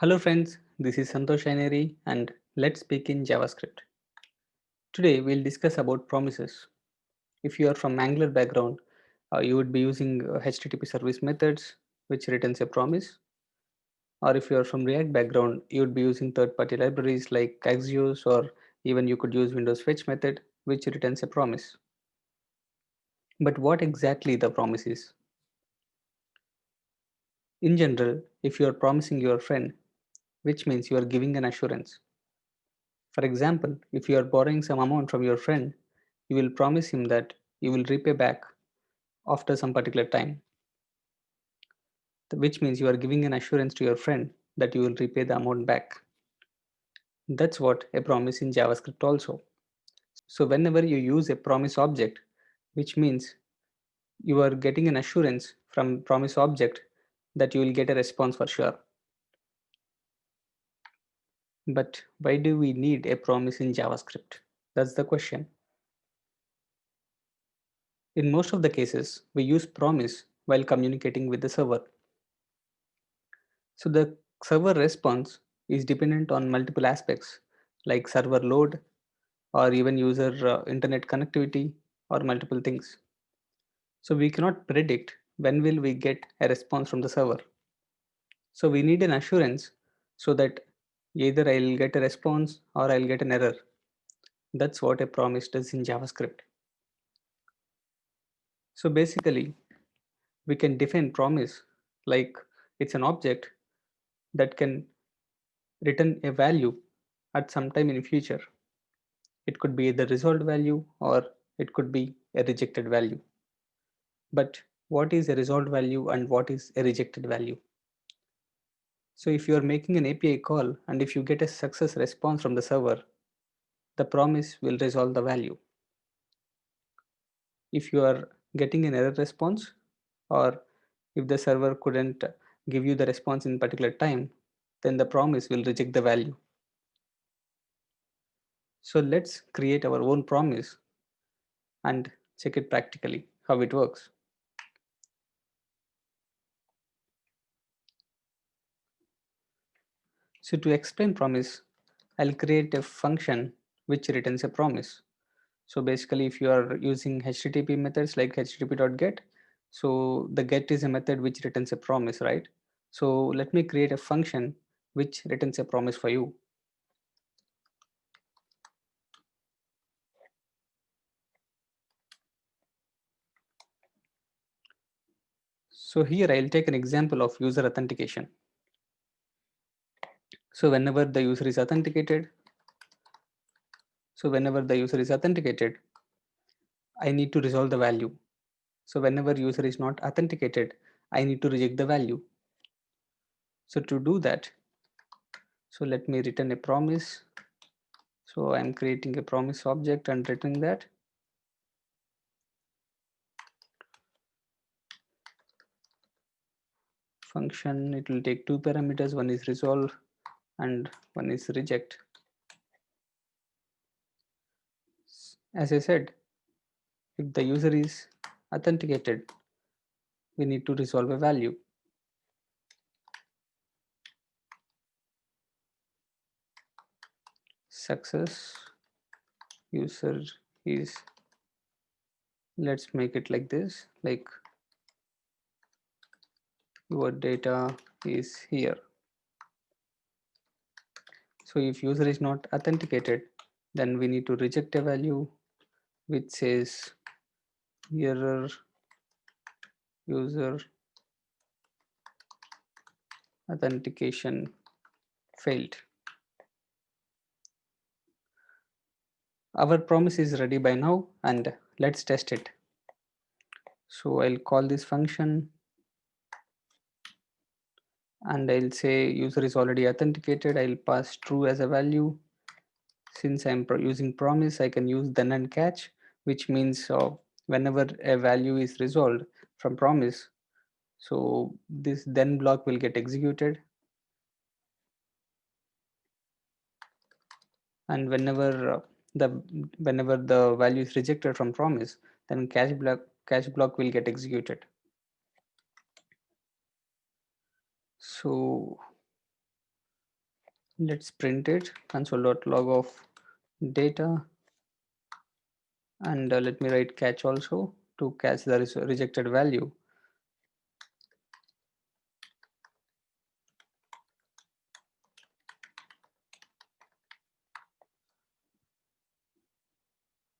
Hello friends, this is Santosh Aineri and let's speak in JavaScript. Today we'll discuss about promises. If you are from Angular background, you would be using HTTP service methods which returns a promise, or if you are from React background, you would be using third-party libraries like Axios, or even you could use Windows fetch method which returns a promise. But what exactly the promise is? In general, if you are promising your friend, which means you are giving an assurance. For example, if you are borrowing some amount from your friend, you will promise him that you will repay back after some particular time, which means you are giving an assurance to your friend that you will repay the amount back. That's what a promise in JavaScript also. So whenever you use a promise object, which means you are getting an assurance from promise object that you will get a response for sure. But why do we need a promise in JavaScript? That's the question. In most of the cases, we use promise while communicating with the server. So the server response is dependent on multiple aspects like server load or even user internet connectivity or multiple things. So we cannot predict when will we get a response from the server. So we need an assurance so that either I'll get a response or I'll get an error. That's what a promise does in JavaScript. So basically, we can define promise like it's an object that can return a value at some time in future. It could be the resolved value or it could be a rejected value. But what is a resolved value and what is a rejected value? So if you are making an API call and if you get a success response from the server, the promise will resolve the value. If you are getting an error response or if the server couldn't give you the response in particular time, then the promise will reject the value. So let's create our own promise and check it practically how it works. So to explain promise, I'll create a function which returns a promise. So basically if you are using HTTP methods like http.get, so the get is a method which returns a promise, right? So let me create a function which returns a promise for you. So here I'll take an example of user authentication. So whenever the user is authenticated, I need to resolve the value. So whenever user is not authenticated, I need to reject the value. So to do that, so let me return a promise. So I'm creating a promise object and returning that. Function, it will take two parameters, one is resolve and one is reject. As I said, if the user is authenticated, we need to resolve a value. Success user is, let's make it like this, like your data is here. So if user is not authenticated, then we need to reject a value which says error user authentication failed. Our promise is ready by now and let's test it. So I'll call this function and I'll say user is already authenticated. I'll pass true as a value. Since I'm using promise, I can use then and catch, which means whenever a value is resolved from promise, so this then block will get executed, and the whenever the value is rejected from promise, then catch block will get executed. So Let's print it, console.log of data, and let me write catch also to catch the rejected value.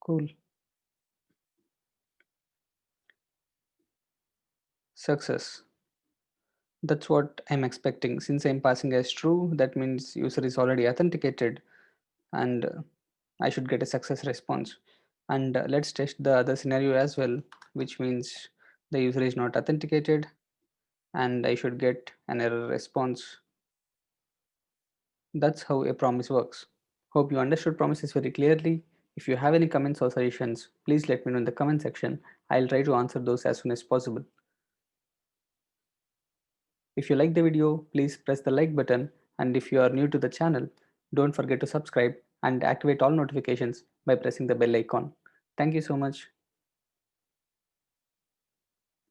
Cool. Success. That's what I'm expecting. Since I'm passing as true, that means user is already authenticated, and I should get a success response. And let's test the other scenario as well, which means the user is not authenticated, and I should get an error response. That's how a promise works. Hope you understood promises very clearly. If you have any comments or suggestions, please let me know in the comment section. I'll try to answer those as soon as possible. If you like the video, please press the like button, and if you are new to the channel, don't forget to subscribe and activate all notifications by pressing the bell icon. Thank you so much.